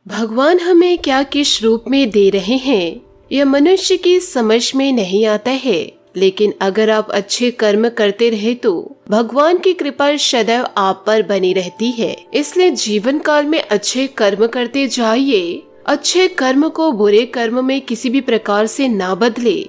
भगवान हमें क्या किस रूप में दे रहे हैं यह मनुष्य की समझ में नहीं आता है, लेकिन अगर आप अच्छे कर्म करते रहे तो भगवान की कृपा सदैव आप पर बनी रहती है। इसलिए जीवन काल में अच्छे कर्म करते जाइए। अच्छे कर्म को बुरे कर्म में किसी भी प्रकार से ना बदले,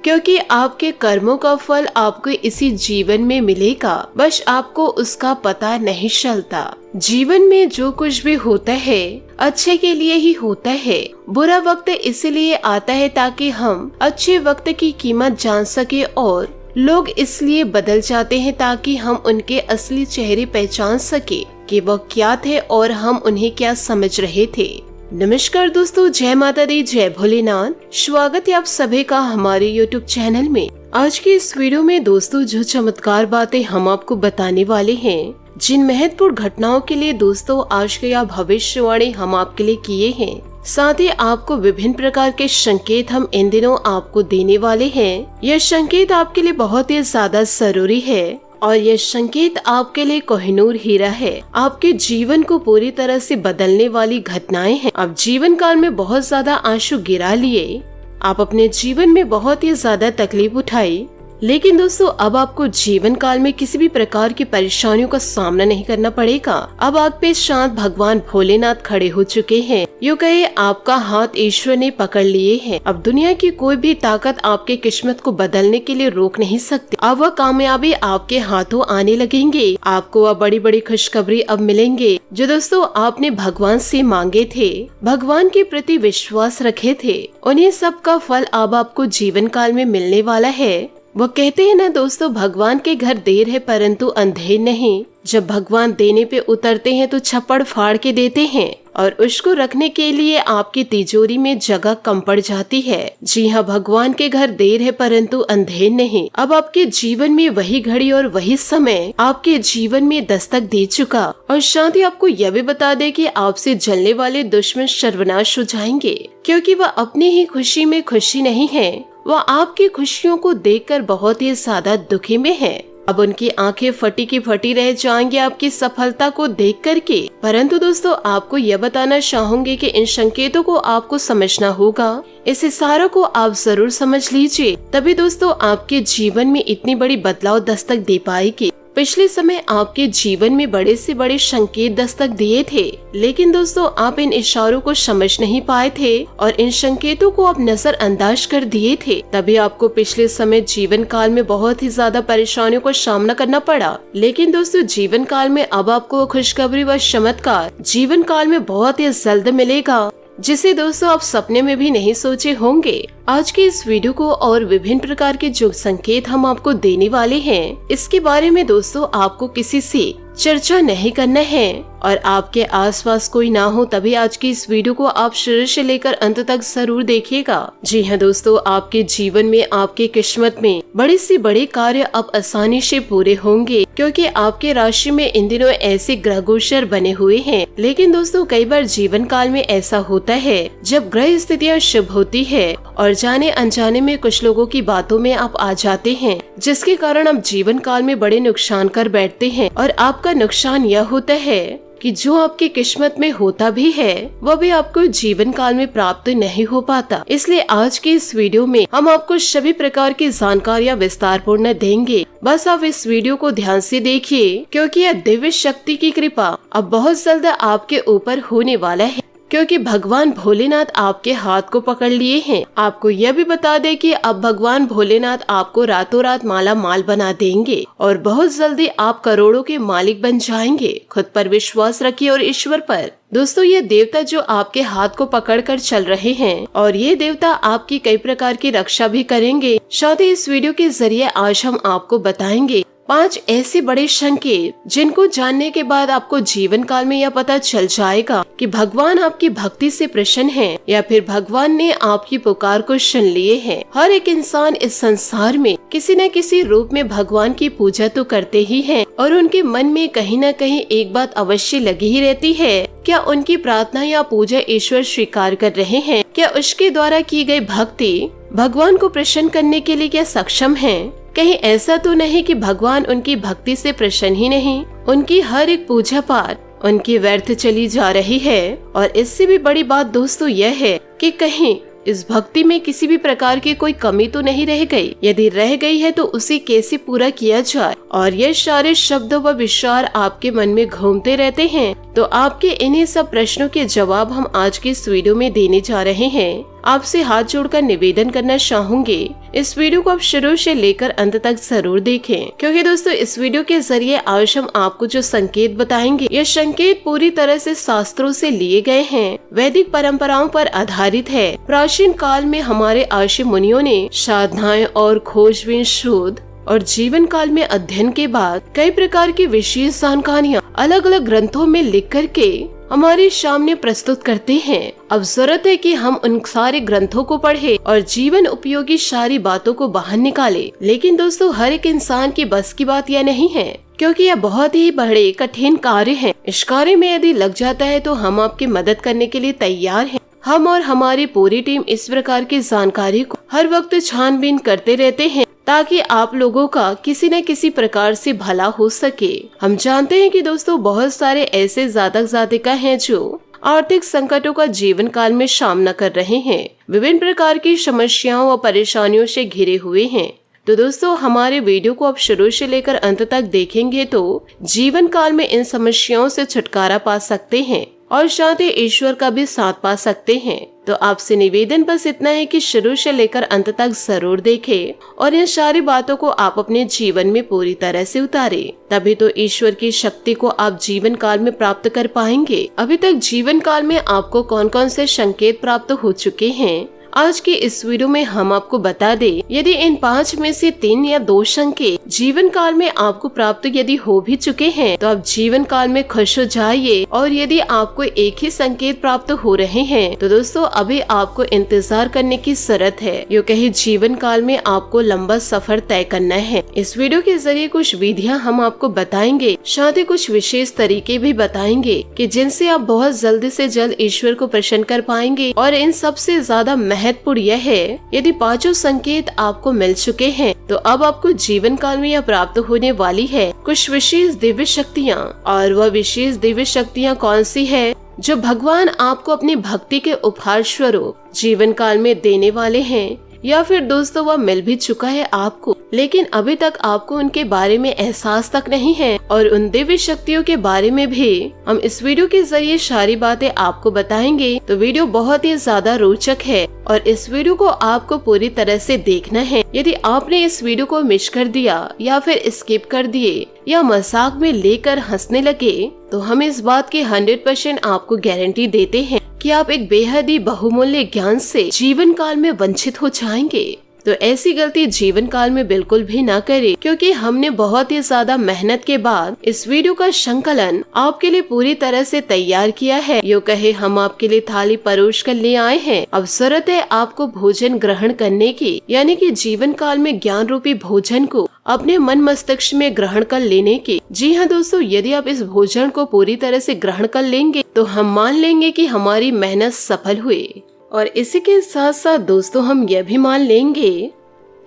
क्योंकि आपके कर्मों का फल आपको इसी जीवन में मिलेगा, बस आपको उसका पता नहीं चलता। जीवन में जो कुछ भी होता है अच्छे के लिए ही होता है। बुरा वक्त इसलिए आता है ताकि हम अच्छे वक्त की कीमत जान सके, और लोग इसलिए बदल जाते हैं ताकि हम उनके असली चेहरे पहचान सके कि वह क्या थे और हम उन्हें क्या समझ रहे थे। नमस्कार दोस्तों, जय माता दी, जय भोलेनाथ। स्वागत है आप सभी का हमारे YouTube चैनल में। आज की इस वीडियो में दोस्तों जो चमत्कार बातें हम आपको बताने वाले हैं, जिन महत्वपूर्ण घटनाओं के लिए दोस्तों आज के यह भविष्यवाणी हम आपके लिए किए हैं, साथ ही आपको विभिन्न प्रकार के संकेत हम इन दिनों आपको देने वाले हैं। यह संकेत आपके लिए बहुत ही ज्यादा जरूरी है और यह संकेत आपके लिए कोहिनूर हीरा है। आपके जीवन को पूरी तरह से बदलने वाली घटनाएं हैं। आप जीवन काल में बहुत ज्यादा आंसू गिरा लिए, आप अपने जीवन में बहुत ही ज्यादा तकलीफ उठाई, लेकिन दोस्तों अब आपको जीवन काल में किसी भी प्रकार की परेशानियों का सामना नहीं करना पड़ेगा। अब आप पे शांत भगवान भोलेनाथ खड़े हो चुके हैं। यूँ कहे आपका हाथ ईश्वर ने पकड़ लिए हैं। अब दुनिया की कोई भी ताकत आपके किस्मत को बदलने के लिए रोक नहीं सकती। अब वह कामयाबी आपके हाथों आने लगेंगे। आपको वह बड़ी बड़ी खुशखबरी अब मिलेंगे जो दोस्तों आपने भगवान से मांगे थे, भगवान के प्रति विश्वास रखे थे, उन्हें सब का फल अब आपको जीवन काल में मिलने वाला है। वो कहते हैं ना दोस्तों, भगवान के घर देर है परंतु अंधेर नहीं। जब भगवान देने पे उतरते हैं तो छप्पड़ फाड़ के देते हैं और उसको रखने के लिए आपकी तिजोरी में जगह कम पड़ जाती है। जी हाँ, भगवान के घर देर है परंतु अंधेर नहीं। अब आपके जीवन में वही घड़ी और वही समय आपके जीवन में दस्तक दे चुका, और साथ ही आपको यह भी बता दे कि आपसे जलने वाले दुश्मन सर्वनाश हो जाएंगे, क्योंकि वह अपनी ही खुशी में खुशी नहीं है, वह आपकी खुशियों को देखकर बहुत ही ज्यादा दुखी में है। अब उनकी आंखें फटी की फटी रह जाएंगी आपकी सफलता को देख करके। परंतु दोस्तों आपको यह बताना चाहूंगी कि इन संकेतों को आपको समझना होगा। इस इशारों को आप जरूर समझ लीजिए, तभी दोस्तों आपके जीवन में इतनी बड़ी बदलाव दस्तक दे पाएगी। पिछले समय आपके जीवन में बड़े से बड़े संकेत दस्तक दिए थे, लेकिन दोस्तों आप इन इशारों को समझ नहीं पाए थे और इन संकेतों को आप नजरअंदाज कर दिए थे। तभी आपको पिछले समय जीवन काल में बहुत ही ज्यादा परेशानियों का सामना करना पड़ा। लेकिन दोस्तों जीवन काल में अब आपको खुशखबरी व चमत्कार जीवन काल में बहुत ही जल्द मिलेगा, जिसे दोस्तों आप सपने में भी नहीं सोचे होंगे। आज के इस वीडियो को और विभिन्न प्रकार के जो संकेत हम आपको देने वाले हैं, इसके बारे में दोस्तों आपको किसी से चर्चा नहीं करना है और आपके आसपास कोई ना हो, तभी आज की इस वीडियो को आप शुरू से लेकर अंत तक जरूर देखिएगा। जी हाँ दोस्तों, आपके जीवन में आपके किस्मत में बड़े से बड़े कार्य अब आसानी से पूरे होंगे, क्योंकि आपके राशि में इन दिनों ऐसे ग्रह गोचर बने हुए हैं। लेकिन दोस्तों कई बार जीवन काल में ऐसा होता है जब ग्रह स्थितियाँ शुभ होती है और जाने अनजाने में कुछ लोगों की बातों में आप आ जाते हैं, जिसके कारण आप जीवन काल में बड़े नुकसान कर बैठते हैं। और आपका नुकसान यह होता है कि जो आपकी किस्मत में होता भी है वह भी आपको जीवन काल में प्राप्त नहीं हो पाता। इसलिए आज के इस वीडियो में हम आपको सभी प्रकार की जानकारियाँ विस्तार पूर्ण देंगे। बस आप इस वीडियो को ध्यान से देखिए, क्योंकि यह दिव्य शक्ति की कृपा अब बहुत जल्द आपके ऊपर होने वाला है, क्योंकि भगवान भोलेनाथ आपके हाथ को पकड़ लिए हैं। आपको यह भी बता दे कि अब भगवान भोलेनाथ आपको रातों रात माला माल बना देंगे और बहुत जल्दी आप करोड़ों के मालिक बन जाएंगे। खुद पर विश्वास रखिए और ईश्वर पर। दोस्तों ये देवता जो आपके हाथ को पकड़कर चल रहे हैं, और ये देवता आपकी कई प्रकार की रक्षा भी करेंगे। साथ ही इस वीडियो के जरिए आज हम आपको बताएंगे 5 ऐसे बड़े संकेत, जिनको जानने के बाद आपको जीवन काल में यह पता चल जाएगा कि भगवान आपकी भक्ति से प्रसन्न हैं या फिर भगवान ने आपकी पुकार को सुन लिए हैं। हर एक इंसान इस संसार में किसी न किसी रूप में भगवान की पूजा तो करते ही हैं, और उनके मन में कहीं न कहीं एक बात अवश्य लगी ही रहती है, क्या उनकी प्रार्थना या पूजा ईश्वर स्वीकार कर रहे हैं? क्या उसके द्वारा की गई भक्ति भगवान को प्रसन्न करने के लिए क्या सक्षम है? कहीं ऐसा तो नहीं कि भगवान उनकी भक्ति से प्रसन्न ही नहीं, उनकी हर एक पूजा पाठ उनकी व्यर्थ चली जा रही है। और इससे भी बड़ी बात दोस्तों यह है कि कहीं इस भक्ति में किसी भी प्रकार की कोई कमी तो नहीं रह गई। यदि रह गई है तो उसे कैसे पूरा किया जाए। और ये सारे शब्द व विचार आपके मन में घूमते रहते हैं, तो आपके इन्हीं सब प्रश्नों के जवाब हम आज के इस वीडियो में देने जा रहे हैं। आपसे हाथ जोड़कर निवेदन करना चाहूंगी, इस वीडियो को आप शुरू से लेकर अंत तक जरूर देखें, क्योंकि दोस्तों इस वीडियो के जरिए आज हम आपको जो संकेत बताएंगे, ये संकेत पूरी तरह से शास्त्रों से लिए गए हैं, वैदिक परंपराओं पर आधारित है। प्राचीन काल में हमारे ऋषि मुनियों ने साधनाएं और खोजबीन शोध और जीवन काल में अध्ययन के बाद कई प्रकार की विशेष जानकारियाँ अलग अलग ग्रंथों में लिख करके हमारे सामने प्रस्तुत करते हैं। अब जरूरत है कि हम उन सारे ग्रंथों को पढ़े और जीवन उपयोगी सारी बातों को बाहर निकाले। लेकिन दोस्तों हर एक इंसान की बस की बात यह नहीं है, क्योंकि यह बहुत ही बड़े कठिन कार्य है। इस कार्य में यदि लग जाता है तो हम आपकी मदद करने के लिए तैयार हैं। हम और हमारी पूरी टीम इस प्रकार की जानकारी को हर वक्त छानबीन करते रहते हैं, ताकि आप लोगों का किसी न किसी प्रकार से भला हो सके। हम जानते हैं कि दोस्तों बहुत सारे ऐसे जातक जातिका हैं जो आर्थिक संकटों का जीवन काल में सामना कर रहे हैं, विभिन्न प्रकार की समस्याओं व परेशानियों से घिरे हुए हैं। तो दोस्तों हमारे वीडियो को आप शुरू से लेकर अंत तक देखेंगे तो जीवन काल में इन समस्याओं से छुटकारा पा सकते हैं और साथ ही ईश्वर का भी साथ पा सकते हैं। तो आपसे निवेदन बस इतना है कि शुरू से लेकर अंत तक जरूर देखें और इन सारी बातों को आप अपने जीवन में पूरी तरह से उतारें, तभी तो ईश्वर की शक्ति को आप जीवन काल में प्राप्त कर पाएंगे। अभी तक जीवन काल में आपको कौन कौन से संकेत प्राप्त हो चुके हैं, आज के इस वीडियो में हम आपको बता दें। यदि इन 5 में से 3 या 2 संकेत जीवन काल में आपको प्राप्त यदि हो भी चुके हैं तो आप जीवन काल में खुश हो जाइए। और यदि आपको एक ही संकेत प्राप्त हो रहे हैं तो दोस्तों अभी आपको इंतजार करने की जरूरत है। यूँ कहीं जीवन काल में आपको लंबा सफर तय करना है। इस वीडियो के जरिए कुछ विधियाँ हम आपको बताएंगे, साथ ही कुछ विशेष तरीके भी बताएंगे कि जिनसे आप बहुत जल्द से जल्द ईश्वर को प्रसन्न कर पाएंगे। और इन सबसे ज्यादा महत्वपूर्ण यह है, यदि 5 संकेत आपको मिल चुके हैं तो अब आपको जीवन काल में यह प्राप्त होने वाली है कुछ विशेष दिव्य शक्तियाँ। और वह विशेष दिव्य शक्तियाँ कौन सी है जो भगवान आपको अपनी भक्ति के उपहार स्वरूप जीवन काल में देने वाले हैं, या फिर दोस्तों वह मिल भी चुका है आपको, लेकिन अभी तक आपको उनके बारे में एहसास तक नहीं है। और उन दिव्य शक्तियों के बारे में भी हम इस वीडियो के जरिए सारी बातें आपको बताएंगे। तो वीडियो बहुत ही ज्यादा रोचक है और इस वीडियो को आपको पूरी तरह से देखना है। यदि आपने इस वीडियो को मिस कर दिया या फिर स्किप कर दिए या मजाक में लेकर हंसने लगे तो हम इस बात की 100% आपको गारंटी देते हैं कि आप एक बेहद ही बहुमूल्य ज्ञान से जीवन काल में वंचित हो जाएंगे। तो ऐसी गलती जीवन काल में बिल्कुल भी ना करें, क्योंकि हमने बहुत ही ज्यादा मेहनत के बाद इस वीडियो का संकलन आपके लिए पूरी तरह से तैयार किया है। यूँ कहे हम आपके लिए थाली परोस कर ले आए हैं। अब जरूरत है आपको भोजन ग्रहण करने की, यानी कि जीवन काल में ज्ञान रूपी भोजन को अपने मन मस्तिष्क में ग्रहण कर लेने की। जी हाँ दोस्तों, यदि आप इस भोजन को पूरी तरह से ग्रहण कर लेंगे तो हम मान लेंगे कि हमारी मेहनत सफल हुई। और इसी के साथ साथ दोस्तों हम यह भी मान लेंगे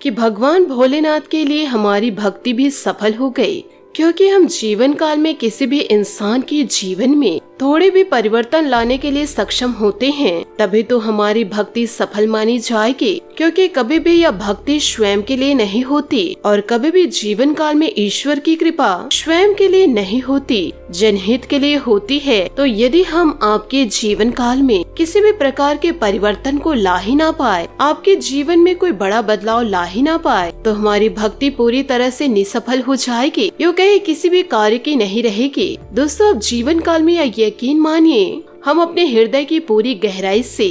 कि भगवान भोलेनाथ के लिए हमारी भक्ति भी सफल हो गई, क्योंकि हम जीवन काल में किसी भी इंसान के जीवन में थोड़े भी परिवर्तन लाने के लिए सक्षम होते हैं, तभी तो हमारी भक्ति सफल मानी जाएगी। क्योंकि कभी भी यह भक्ति स्वयं के लिए नहीं होती और कभी भी जीवन काल में ईश्वर की कृपा स्वयं के लिए नहीं होती, जनहित के लिए होती है। तो यदि हम आपके जीवन काल में किसी भी प्रकार के परिवर्तन को ला ही ना पाए, आपके जीवन में कोई बड़ा बदलाव ला ही ना पाए, तो हमारी भक्ति पूरी तरह से निसफल हो जाएगी, यूँ कहे किसी भी कार्य की नहीं रहेगी। दोस्तों अब जीवन काल में यह यकीन मानिए, हम अपने हृदय की पूरी गहराई से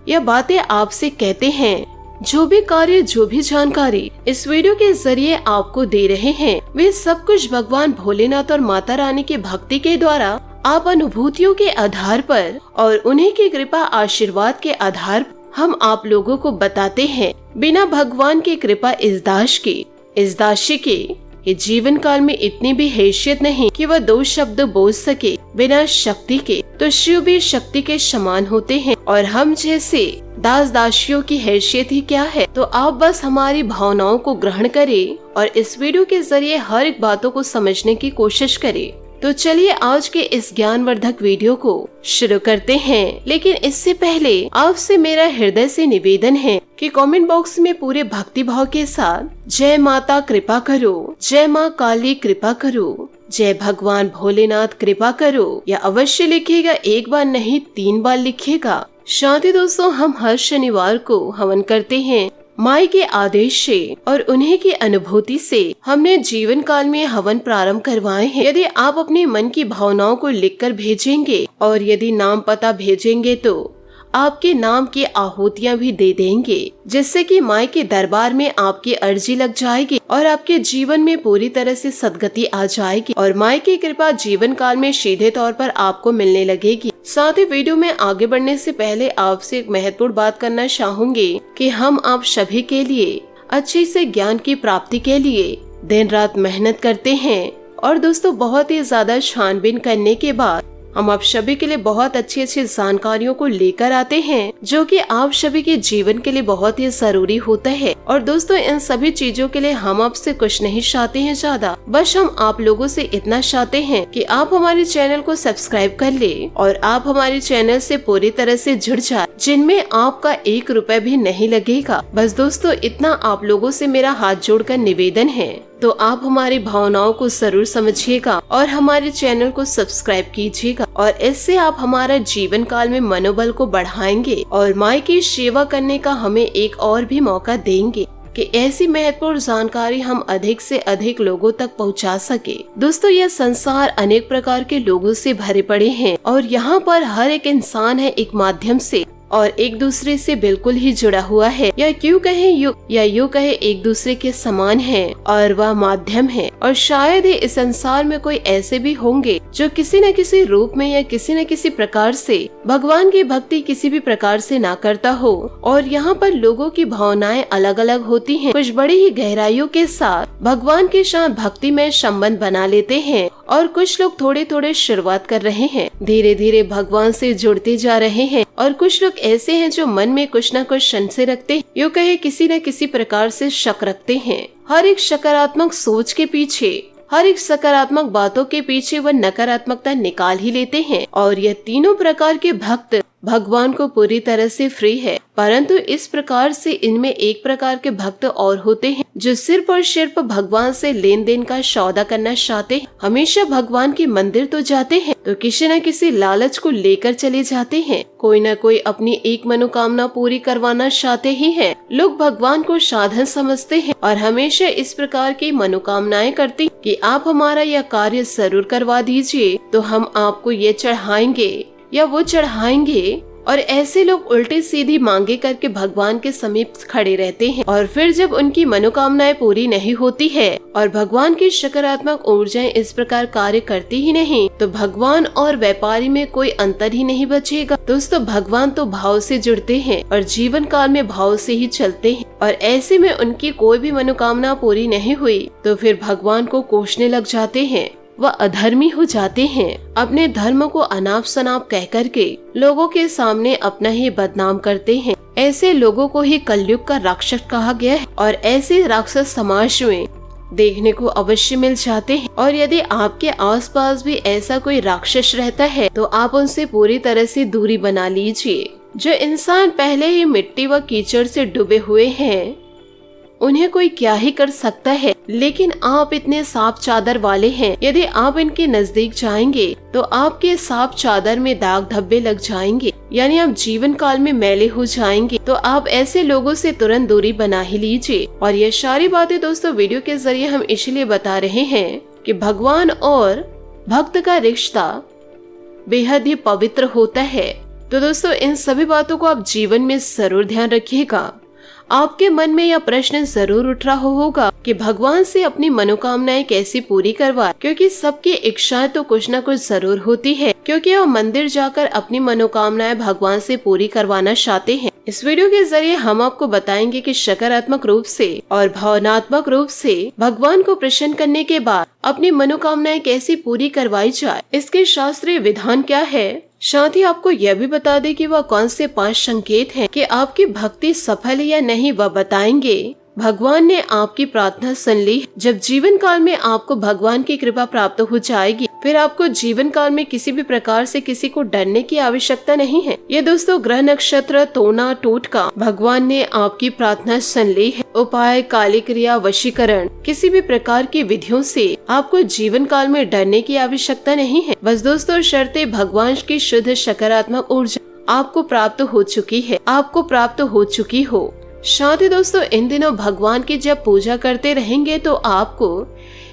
यह बातें आपसे कहते हैं। जो भी कार्य, जो भी जानकारी इस वीडियो के जरिए आपको दे रहे हैं, वे सब कुछ भगवान भोलेनाथ और माता रानी की भक्ति के द्वारा आप अनुभूतियों के आधार पर और उन्हीं की कृपा आशीर्वाद के आधार पर हम आप लोगों को बताते हैं। बिना भगवान की कृपा इस दासी की ये जीवन काल में इतनी भी हैसियत नहीं कि वह 2 शब्द बोल सके। बिना शक्ति के तो शिव भी शक्ति के समान होते हैं, और हम जैसे दास दासियों की हैसियत ही क्या है। तो आप बस हमारी भावनाओं को ग्रहण करें और इस वीडियो के जरिए हर एक बातों को समझने की कोशिश करें। तो चलिए आज के इस ज्ञानवर्धक वीडियो को शुरू करते हैं। लेकिन इससे पहले आपसे मेरा हृदय से निवेदन है कि कमेंट बॉक्स में पूरे भक्ति भाव के साथ जय माता कृपा करो, जय माँ काली कृपा करो, जय भगवान भोलेनाथ कृपा करो या अवश्य लिखिएगा। एक बार नहीं 3 बार लिखिएगा। शांति दोस्तों, हम हर शनिवार को हवन करते हैं। माई के आदेश से और उन्हीं की अनुभूति से हमने जीवन काल में हवन प्रारंभ करवाए हैं। यदि आप अपने मन की भावनाओं को लिखकर भेजेंगे और यदि नाम पता भेजेंगे तो आपके नाम की आहुतियाँ भी दे देंगे, जिससे कि माई के दरबार में आपकी अर्जी लग जाएगी और आपके जीवन में पूरी तरह से सद्गति आ जाएगी और माई की कृपा जीवन काल में सीधे तौर पर आपको मिलने लगेगी। साथ ही वीडियो में आगे बढ़ने से पहले आपसे एक महत्वपूर्ण बात करना चाहूंगी कि हम आप सभी के लिए अच्छे से ज्ञान की प्राप्ति के लिए दिन रात मेहनत करते हैं और दोस्तों बहुत ही ज्यादा छानबीन करने के बाद हम आप सभी के लिए बहुत अच्छी अच्छी जानकारियों को लेकर आते हैं, जो कि आप सभी के जीवन के लिए बहुत ही जरूरी होता है। और दोस्तों इन सभी चीजों के लिए हम आपसे कुछ नहीं चाहते हैं ज्यादा, बस हम आप लोगों से इतना चाहते हैं कि आप हमारे चैनल को सब्सक्राइब कर ले और आप हमारे चैनल से पूरी तरह से जुड़ जाए, जिनमें आपका 1 रुपए भी नहीं लगेगा। बस दोस्तों इतना आप लोगों से मेरा हाथ जोड़कर निवेदन है, तो आप हमारी भावनाओं को जरूर समझिएगा और हमारे चैनल को सब्सक्राइब कीजिएगा और इससे आप हमारा जीवन काल में मनोबल को बढ़ाएंगे और माई की सेवा करने का हमें एक और भी मौका देंगे कि ऐसी महत्वपूर्ण जानकारी हम अधिक से अधिक लोगों तक पहुंचा सके। दोस्तों यह संसार अनेक प्रकार के लोगों से भरे पड़े हैं और यहाँ पर हर एक इंसान है एक माध्यम से और एक दूसरे से बिल्कुल ही जुड़ा हुआ है, या यूँ कहे एक दूसरे के समान है और वह माध्यम है। और शायद ही इस संसार में कोई ऐसे भी होंगे जो किसी न किसी रूप में या किसी न किसी प्रकार से भगवान की भक्ति किसी भी प्रकार से ना करता हो। और यहाँ पर लोगों की भावनाएं अलग अलग होती हैं। कुछ बड़ी ही गहराइयों के साथ भगवान के साथ भक्ति में संबंध बना लेते हैं और कुछ लोग थोड़े थोड़े शुरुआत कर रहे हैं, धीरे धीरे भगवान से जुड़ते जा रहे हैं। और कुछ लोग ऐसे हैं जो मन में कुछ न कुछ संशय रखते हैं, यूँ कहे किसी न किसी प्रकार से शक रखते हैं। हर एक सकारात्मक सोच के पीछे, हर एक सकारात्मक बातों के पीछे वह नकारात्मकता निकाल ही लेते हैं। और यह तीनों प्रकार के भक्त भगवान को पूरी तरह से फ्री है, परंतु इस प्रकार से इनमें एक प्रकार के भक्त और होते हैं जो सिर्फ और सिर्फ भगवान से लेन देन का सौदा करना चाहते हैं। हमेशा भगवान के मंदिर तो जाते हैं तो किसी न किसी लालच को लेकर चले जाते हैं, कोई न कोई अपनी एक मनोकामना पूरी करवाना चाहते ही है। लोग भगवान को साधन समझते हैं और हमेशा इस प्रकार की मनोकामनाएं करते हैं कि आप हमारा यह कार्य जरूर करवा दीजिए तो हम आपको ये चढ़ाएंगे या वो चढ़ाएंगे। और ऐसे लोग उल्टी सीधी मांगे करके भगवान के समीप खड़े रहते हैं और फिर जब उनकी मनोकामनाएं पूरी नहीं होती है और भगवान की सकारात्मक ऊर्जाएं इस प्रकार कार्य करती ही नहीं तो भगवान और व्यापारी में कोई अंतर ही नहीं बचेगा। दोस्तों भगवान तो भाव से जुड़ते हैं और जीवन काल में भाव से ही चलते हैं और ऐसे में उनकी कोई भी मनोकामना पूरी नहीं हुई तो फिर भगवान को कोसने लग जाते हैं, वह अधर्मी हो जाते हैं। अपने धर्म को अनाप शनाप कह करके लोगों के सामने अपना ही बदनाम करते हैं। ऐसे लोगों को ही कलयुग का राक्षस कहा गया है और ऐसे राक्षस समाज में देखने को अवश्य मिल जाते हैं। और यदि आपके आसपास भी ऐसा कोई राक्षस रहता है तो आप उनसे पूरी तरह से दूरी बना लीजिए। जो इंसान पहले ही मिट्टी व कीचड़ से डूबे हुए हैं उन्हें कोई क्या ही कर सकता है, लेकिन आप इतने साफ चादर वाले हैं, यदि आप इनके नजदीक जाएंगे तो आपके साफ चादर में दाग धब्बे लग जाएंगे, यानी आप जीवन काल में मैले हो जाएंगे। तो आप ऐसे लोगों से तुरंत दूरी बना ही लीजिए। और ये सारी बातें दोस्तों वीडियो के जरिए हम इसलिए बता रहे हैं कि भगवान और भक्त का रिश्ता बेहद ही पवित्र होता है। तो दोस्तों इन सभी बातों को आप जीवन में जरूर ध्यान रखिएगा। आपके मन में यह प्रश्न जरूर उठ रहा होगा कि भगवान से अपनी मनोकामनाएं कैसे पूरी करवाए, क्योंकि सबकी इच्छाएं तो कुछ न कुछ जरूर होती है, क्योंकि वह मंदिर जाकर अपनी मनोकामनाएं भगवान से पूरी करवाना चाहते हैं। इस वीडियो के जरिए हम आपको बताएंगे कि सकारात्मक रूप से और भावनात्मक रूप से भगवान को प्रसन्न करने के बाद अपनी मनोकामनाएं कैसे पूरी करवाई जाए, इसके शास्त्रीय विधान क्या है। साथ ही आपको यह भी बता दें कि वह कौन से 5 संकेत हैं कि आपकी भक्ति सफल है या नहीं, वह बताएंगे। भगवान ने आपकी प्रार्थना सुन ली। जब जीवन काल में आपको भगवान की कृपा प्राप्त हो जाएगी फिर आपको जीवन काल में किसी भी प्रकार से किसी को डरने की आवश्यकता नहीं है। ये दोस्तों ग्रह नक्षत्र तोना टोटका भगवान ने आपकी प्रार्थना सुन ली है। उपाय, काली क्रिया, वशीकरण, किसी भी प्रकार की विधियों से आपको जीवन काल में डरने की आवश्यकता नहीं है। बस दोस्तों शर्ते भगवान की शुद्ध सकारात्मक ऊर्जा आपको प्राप्त हो चुकी है, आपको प्राप्त हो चुकी हो। साथ ही दोस्तों इन दिनों भगवान की जब पूजा करते रहेंगे तो आपको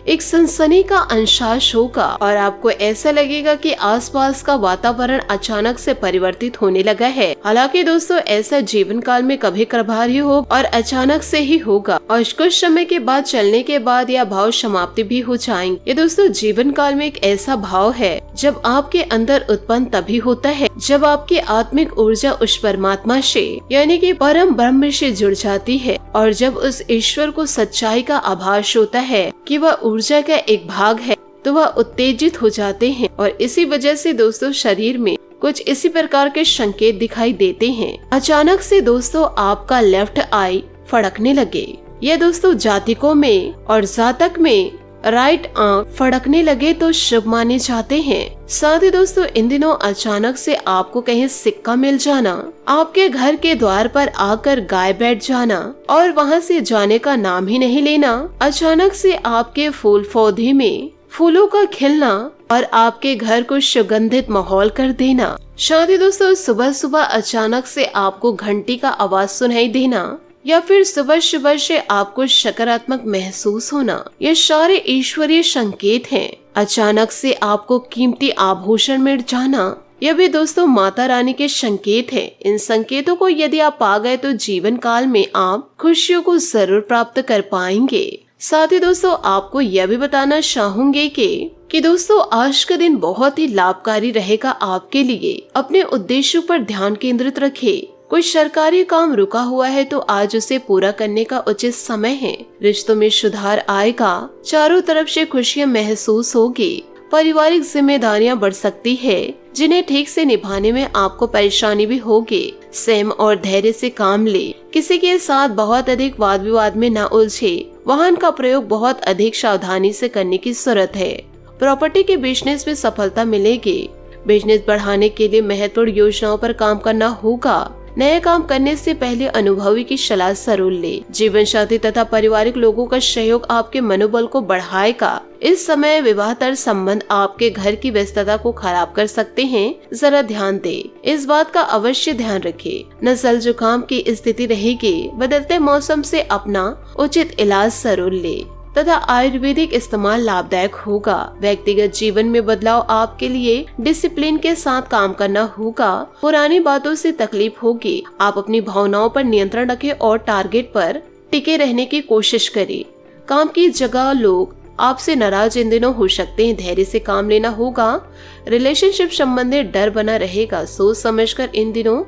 एक सनसनी का एहसास होगा और आपको ऐसा लगेगा कि आसपास का वातावरण अचानक से परिवर्तित होने लगा है। हालांकि दोस्तों ऐसा जीवन काल में कभी कभार ही हो और अचानक से ही होगा और कुछ समय के बाद चलने के बाद यह भाव समाप्ति भी हो जाएंगे। ये दोस्तों जीवन काल में एक ऐसा भाव है जब आपके अंदर उत्पन्न तभी होता है जब आपकी आत्मिक ऊर्जा उस परमात्मा से यानी कि परम ब्रह्म से जुड़ जाती है और जब उस ईश्वर को सच्चाई का आभास होता है कि वह ऊर्जा का एक भाग है तो वह उत्तेजित हो जाते हैं और इसी वजह से दोस्तों शरीर में कुछ इसी प्रकार के संकेत दिखाई देते हैं। अचानक से दोस्तों आपका लेफ्ट आई फड़कने लगे। यह दोस्तों जातकों में और जातक में राइट आंख फड़कने लगे तो शुभ माने जाते हैं। साथ ही दोस्तों इन दिनों अचानक से आपको कहीं सिक्का मिल जाना, आपके घर के द्वार पर आकर गाय बैठ जाना और वहां से जाने का नाम ही नहीं लेना, अचानक से आपके फूल पौधे में फूलों का खिलना और आपके घर को सुगंधित माहौल कर देना। साथ ही दोस्तों सुबह सुबह अचानक से आपको घंटी का आवाज सुनाई देना या फिर सुबह सुबह से आपको सकारात्मक महसूस होना, ये सारे ईश्वरीय संकेत हैं। अचानक से आपको कीमती आभूषण मिल जाना, यह भी दोस्तों माता रानी के संकेत हैं। इन संकेतों को यदि आप पा गए तो जीवन काल में आप खुशियों को जरूर प्राप्त कर पाएंगे। साथ ही दोस्तों आपको यह भी बताना चाहूंगे कि दोस्तों आज का दिन बहुत ही लाभकारी रहेगा आपके लिए। अपने उद्देश्यों पर ध्यान केंद्रित रखें। कोई सरकारी काम रुका हुआ है तो आज उसे पूरा करने का उचित समय है। रिश्तों में सुधार आएगा, चारों तरफ से खुशियां महसूस होगी। पारिवारिक जिम्मेदारियां बढ़ सकती है जिन्हें ठीक से निभाने में आपको परेशानी भी होगी। संयम और धैर्य से काम ले, किसी के साथ बहुत अधिक वाद विवाद में न उलझे। वाहन का प्रयोग बहुत अधिक सावधानी से करने की जरूरत है। प्रॉपर्टी के बिजनेस में सफलता मिलेगी। बिजनेस बढ़ाने के लिए महत्वपूर्ण योजनाओं पर काम करना होगा। नए काम करने से पहले अनुभवी की सलाह जरूर ले। जीवन साथी तथा पारिवारिक लोगों का सहयोग आपके मनोबल को बढ़ाएगा। इस समय विवाहतर संबंध आपके घर की व्यस्तता को खराब कर सकते हैं, जरा ध्यान दे। इस बात का अवश्य ध्यान रखें। नजल जुकाम की स्थिति रहेगी। बदलते मौसम से अपना उचित इलाज जरूर ले तथा आयुर्वेदिक इस्तेमाल लाभदायक होगा। व्यक्तिगत जीवन में बदलाव आपके लिए डिसिप्लिन के साथ काम करना होगा। पुरानी बातों से तकलीफ होगी। आप अपनी भावनाओं पर नियंत्रण रखें और टारगेट पर टिके रहने की कोशिश करें। काम की जगह लोग आपसे नाराज इन दिनों हो सकते हैं, धैर्य से काम लेना होगा। रिलेशनशिप संबंधी डर बना रहेगा। सोच समझकर इन दिनों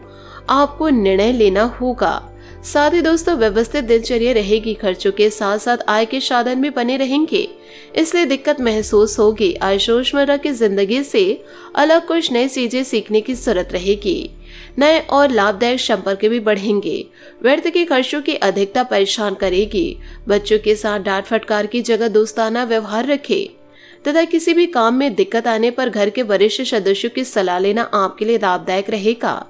आपको निर्णय लेना होगा। साथ ही दोस्तों व्यवस्थित दिनचर्या रहेगी। खर्चों के साथ साथ आय के साधन भी बने रहेंगे, इसलिए दिक्कत महसूस होगी। आज रोजमर्रा की जिंदगी से अलग कुछ नई चीजें सीखने की जरूरत रहेगी। नए और लाभदायक संपर्क भी बढ़ेंगे। व्यर्थ के खर्चों की अधिकता परेशान करेगी। बच्चों के साथ डांट फटकार की जगह दोस्ताना व्यवहार रखें तथा किसी भी काम में दिक्कत आने पर घर के वरिष्ठ सदस्यों की सलाह लेना आपके लिए लाभदायक रहेगा।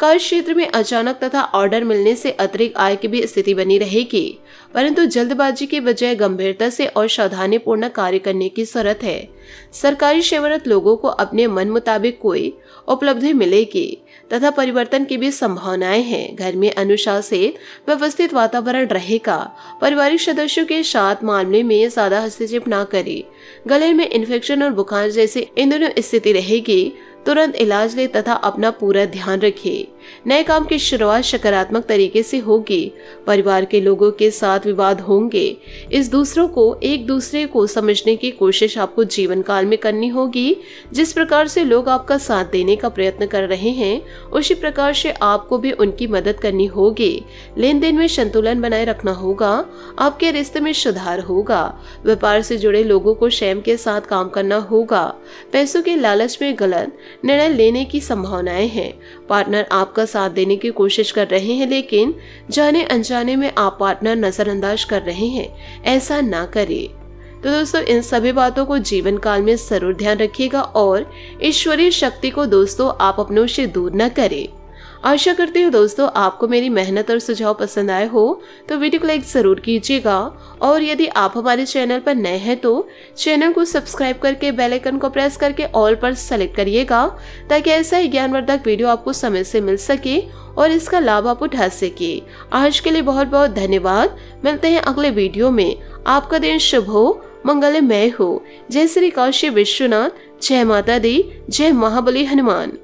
कार्य क्षेत्र में अचानक तथा ऑर्डर मिलने से अतिरिक्त आय की भी स्थिति बनी रहेगी, परंतु जल्दबाजी के बजाय गंभीरता से और सावधानी पूर्ण कार्य करने की जरूरत है। सरकारी सेवारत लोगों को अपने मन मुताबिक कोई उपलब्धि मिलेगी तथा परिवर्तन की भी संभावनाएं हैं। घर में अनुशासित व्यवस्थित वातावरण रहेगा। पारिवारिक सदस्यों के साथ मामले में ज्यादा हस्तक्षेप न करें। गले में इन्फेक्शन और बुखार जैसे इन दोनों स्थिति रहेगी। तुरंत इलाज ले तथा अपना पूरा ध्यान रखें। नए काम की शुरुआत सकारात्मक तरीके से होगी। परिवार के लोगों के साथ विवाद होंगे। एक दूसरे को समझने की कोशिश आपको जीवन काल में करनी होगी। जिस प्रकार से लोग आपका साथ देने का प्रयत्न कर रहे हैं उसी प्रकार से आपको भी उनकी मदद करनी होगी। लेन देन में संतुलन बनाए रखना होगा। आपके रिश्ते में सुधार होगा। व्यापार से जुड़े लोगों को संयम के साथ काम करना होगा। पैसों के लालच में गलत निर्णय लेने की संभावनाएं हैं। पार्टनर आपका साथ देने की कोशिश कर रहे हैं, लेकिन जाने अनजाने में आप पार्टनर नजरअंदाज कर रहे हैं। ऐसा ना करें। तो दोस्तों इन सभी बातों को जीवन काल में जरूर ध्यान रखिएगा और ईश्वरीय शक्ति को दोस्तों आप अपनों से दूर न करें। आशा करती हूँ दोस्तों आपको मेरी मेहनत और सुझाव पसंद आए हो तो वीडियो को लाइक जरूर कीजिएगा और यदि आप हमारे चैनल पर नए हैं तो चैनल को सब्सक्राइब करके बेल आइकन को प्रेस करके ऑल पर सेलेक्ट करिएगा ताकि ऐसा ही ज्ञानवर्धक वीडियो आपको समय से मिल सके और इसका लाभ आप उठा सके। आज के लिए बहुत बहुत धन्यवाद। मिलते हैं अगले वीडियो में। आपका दिन शुभ हो, मंगलमय हो। जय श्री काशी विश्वनाथ, जय माता दी, जय महाबली हनुमान।